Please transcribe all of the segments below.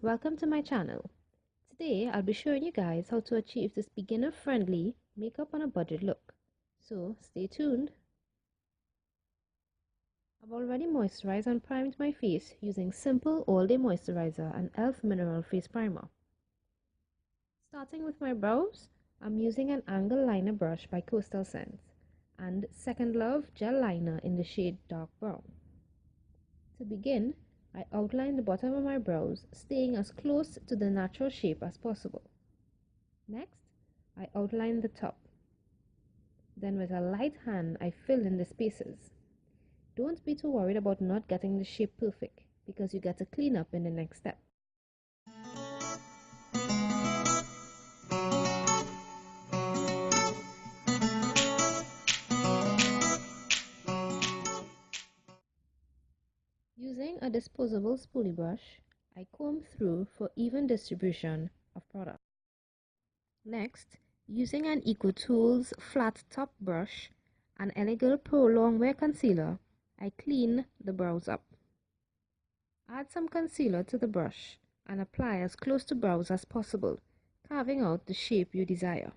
welcome to my channel. Today I'll be showing you guys how to achieve this beginner friendly makeup on a budget look. So stay tuned. I've already moisturized and primed my face using simple all-day moisturizer and e.l.f. mineral face primer. Starting with my brows, I'm using an angle liner brush by Coastal Scents and Second Love gel liner in the shade dark brown. To begin, I outline the bottom of my brows, staying as close to the natural shape as possible. Next, I outline the top. Then with a light hand, I fill in the spaces. Don't be too worried about not getting the shape perfect, because you get to clean up in the next step. Using a disposable spoolie brush, I comb through for even distribution of product. Next, using an EcoTools flat top brush and L.A.Girl Pro Longwear Concealer, I clean the brows up. Add some concealer to the brush and apply as close to brows as possible, carving out the shape you desire.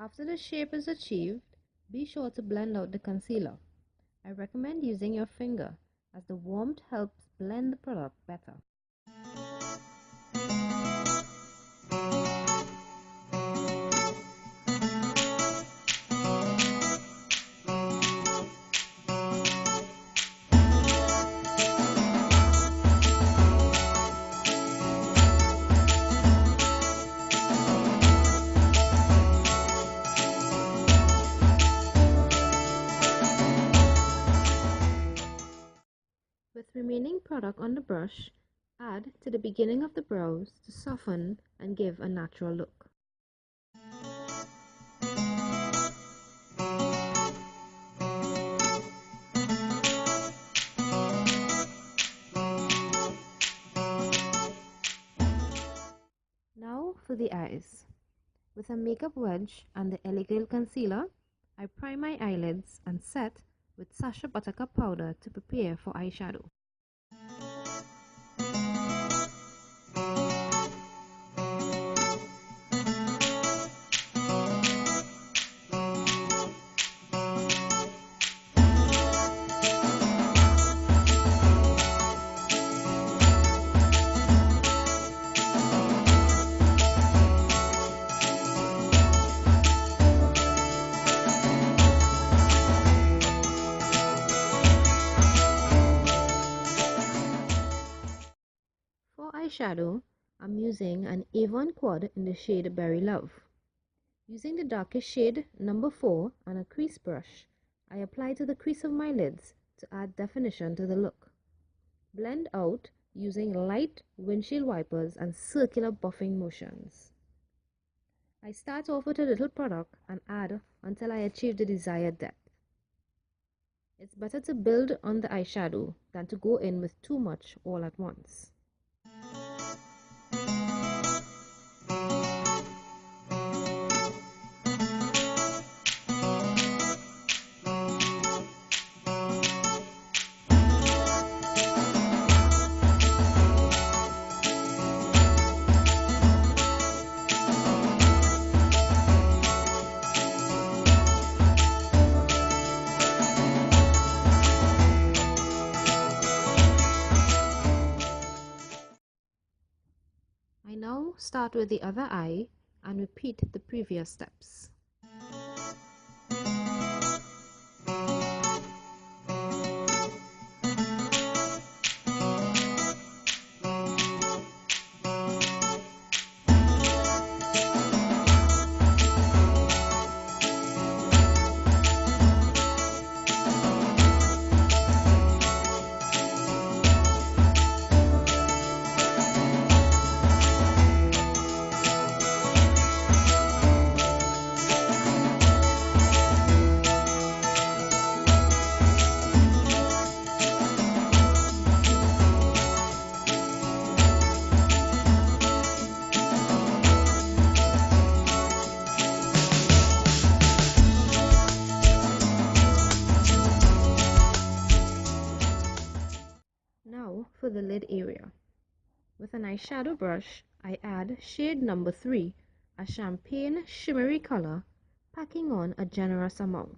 After the shape is achieved, be sure to blend out the concealer. I recommend using your finger as the warmth helps blend the product better. With remaining product on the brush, add to the beginning of the brows to soften and give a natural look. Now for the eyes. With a makeup wedge and the L.A.Girl concealer, I prime my eyelids and set with Sacha Buttercup powder to prepare for eyeshadow. For eyeshadow, I'm using an Avon quad in the shade Berry Love. Using the darkest shade number 4 and a crease brush, I apply to the crease of my lids to add definition to the look. Blend out using light windshield wipers and circular buffing motions. I start off with a little product and add until I achieve the desired depth. It's better to build on the eyeshadow than to go in with too much all at once. Now start with the other eye and repeat the previous steps. Now for the lid area. With an eyeshadow brush, I add shade number 3, a champagne shimmery color, packing on a generous amount.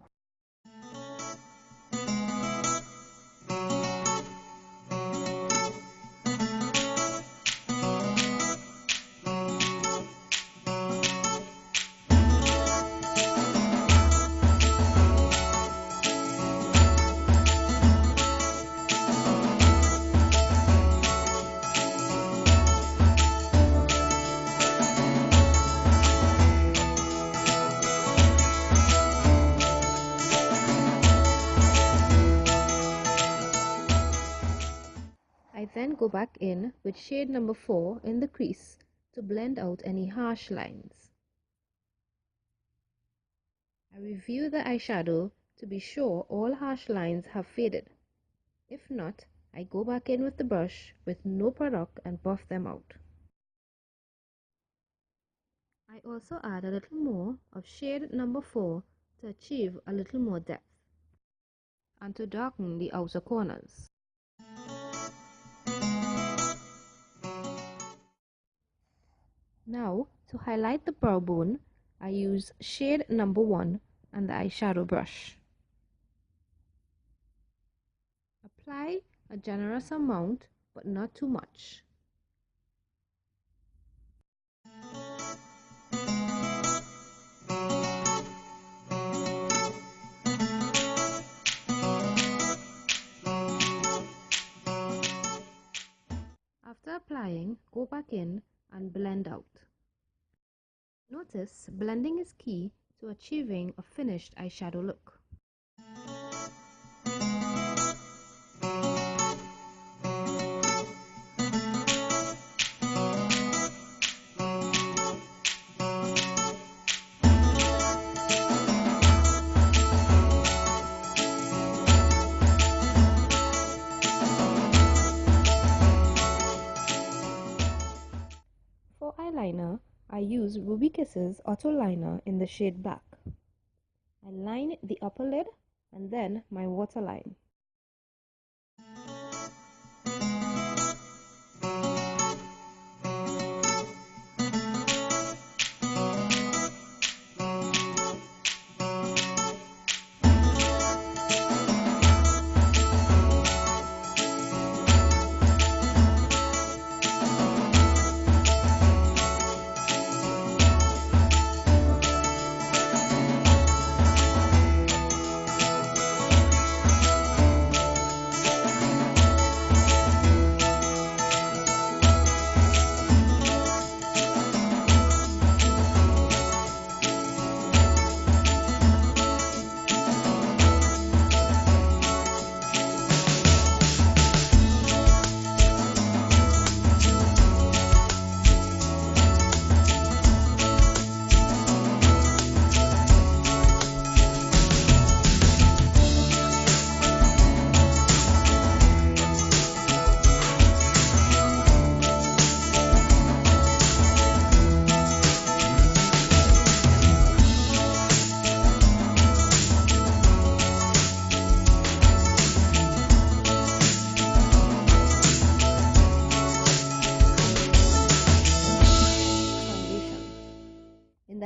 I then go back in with shade number 4 in the crease to blend out any harsh lines. I review the eyeshadow to be sure all harsh lines have faded. If not, I go back in with the brush with no product and buff them out. I also add a little more of shade number 4 to achieve a little more depth and to darken the outer corners. Now, to highlight the brow bone, I use shade number 1 and the eyeshadow brush. Apply a generous amount, but not too much. After applying, go back in and blend out. Notice blending is key to achieving a finished eyeshadow look. For eyeliner, I use Ruby Kisses Auto Liner in the shade Black. I line the upper lid and then my waterline.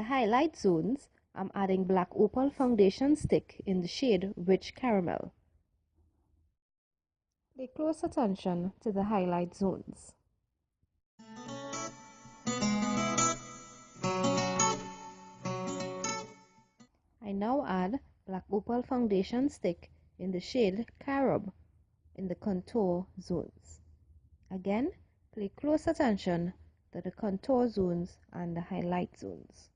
Highlight zones, I'm adding black Opal foundation stick in the shade Rich Caramel. Pay close attention to the highlight zones. now add Black Opal foundation stick in the shade Carob in the contour zones. Again, pay close attention to the contour zones and the highlight zones.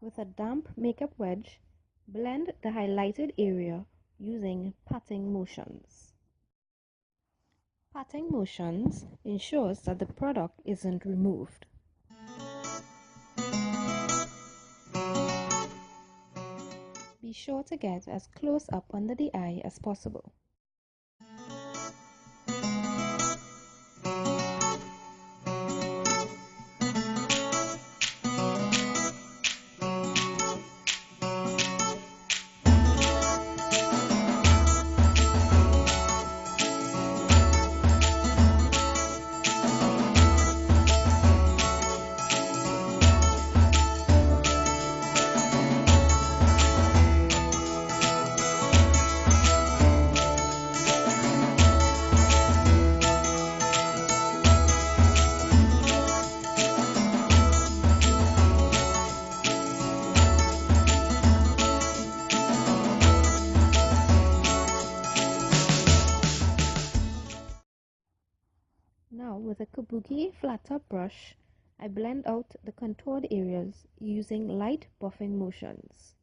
With a damp makeup wedge, blend the highlighted area using patting motions. Patting motions ensures that the product isn't removed. Be sure to get as close up under the eye as possible. Now with a Kabuki flat top brush, I blend out the contoured areas using light buffing motions.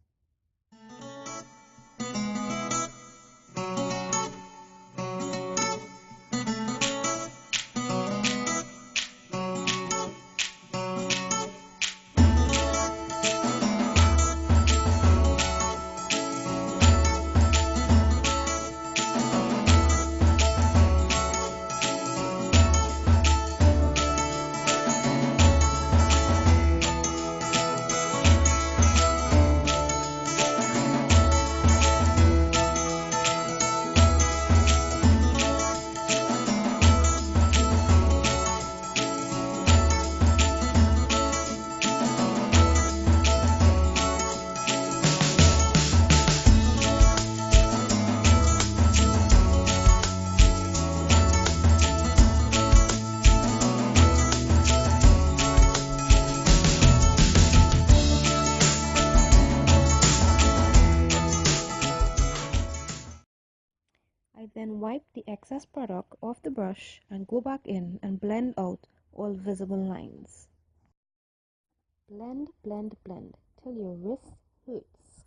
I then wipe the excess product off the brush and go back in and blend out all visible lines. Blend, blend, blend till your wrist hurts.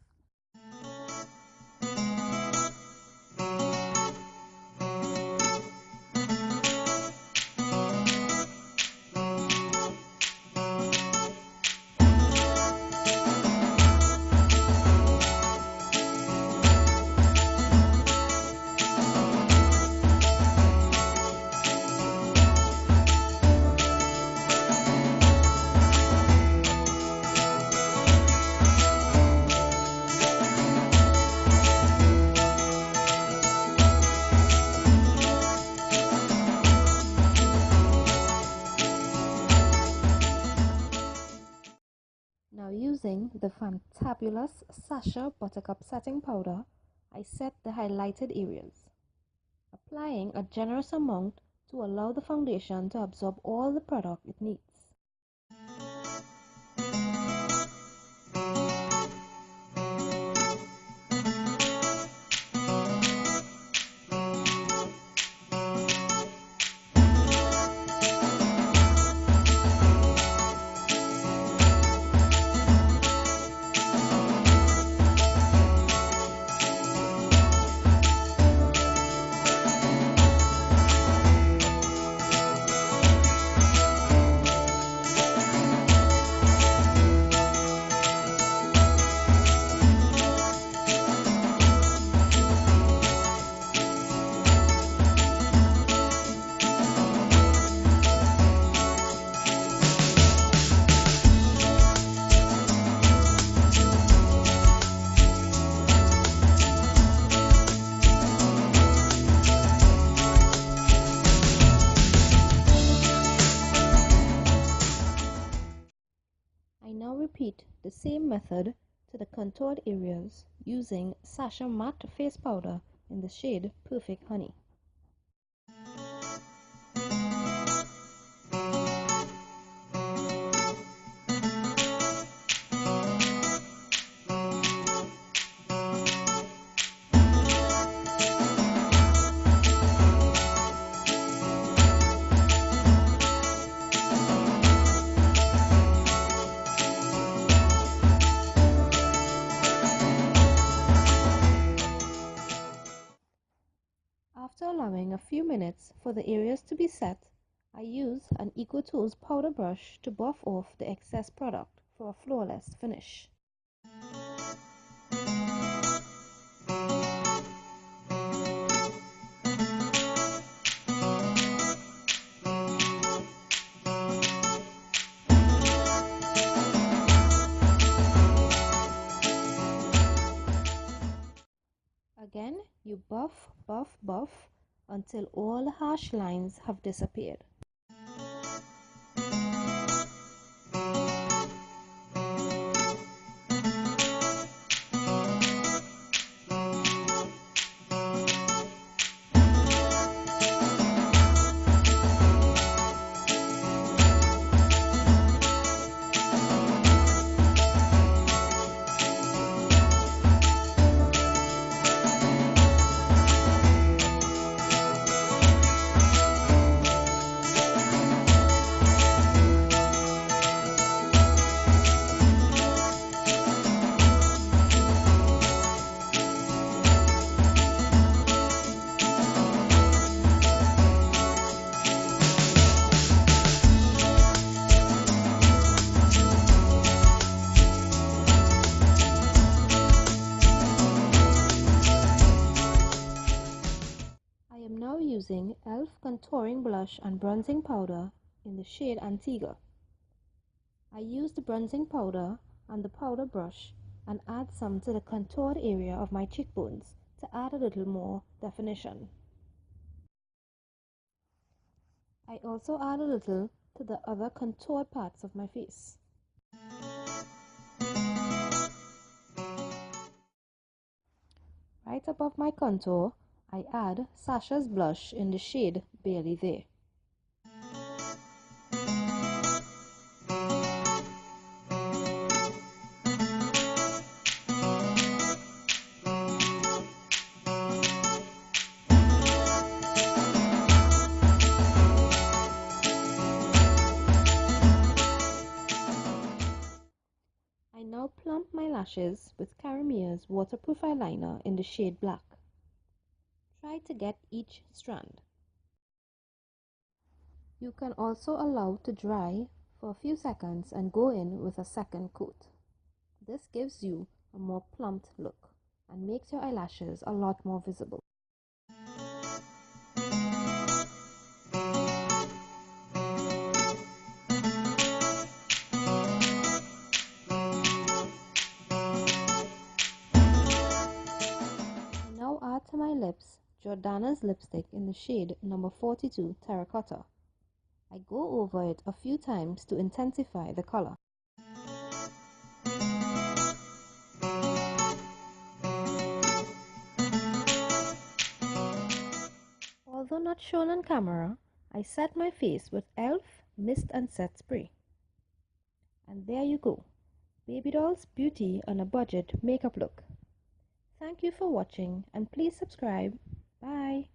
Now using the fantabulous Sacha Buttercup setting powder, I set the highlighted areas, applying a generous amount to allow the foundation to absorb all the product it needs. repeat the same method to the contoured areas using Sacha Matte Face Powder in the shade Perfect Honey. After allowing a few minutes for the areas to be set, I use an EcoTools powder brush to buff off the excess product for a flawless finish. Again, you buff, buff, buff until all the harsh lines have disappeared. Using e.l.f. contouring blush and bronzing powder in the shade Antigua. I use the bronzing powder and the powder brush and add some to the contoured area of my cheekbones to add a little more definition. I also add a little to the other contoured parts of my face. Right above my contour, I add Sacha's blush in the shade Barely There. I now plump my lashes with Caramia's waterproof eyeliner in the shade Black. Try to get each strand. You can also allow to dry for a few seconds and go in with a second coat. This gives you a more plumped look and makes your eyelashes a lot more visible. I now add to my lips Jordana's lipstick in the shade number 42 Terracotta. I go over it a few times to intensify the color. Although not shown on camera, I set my face with e.l.f. Mist and Set Spray. And there you go, Baby Doll's beauty on a budget makeup look. Thank you for watching and please subscribe. Bye.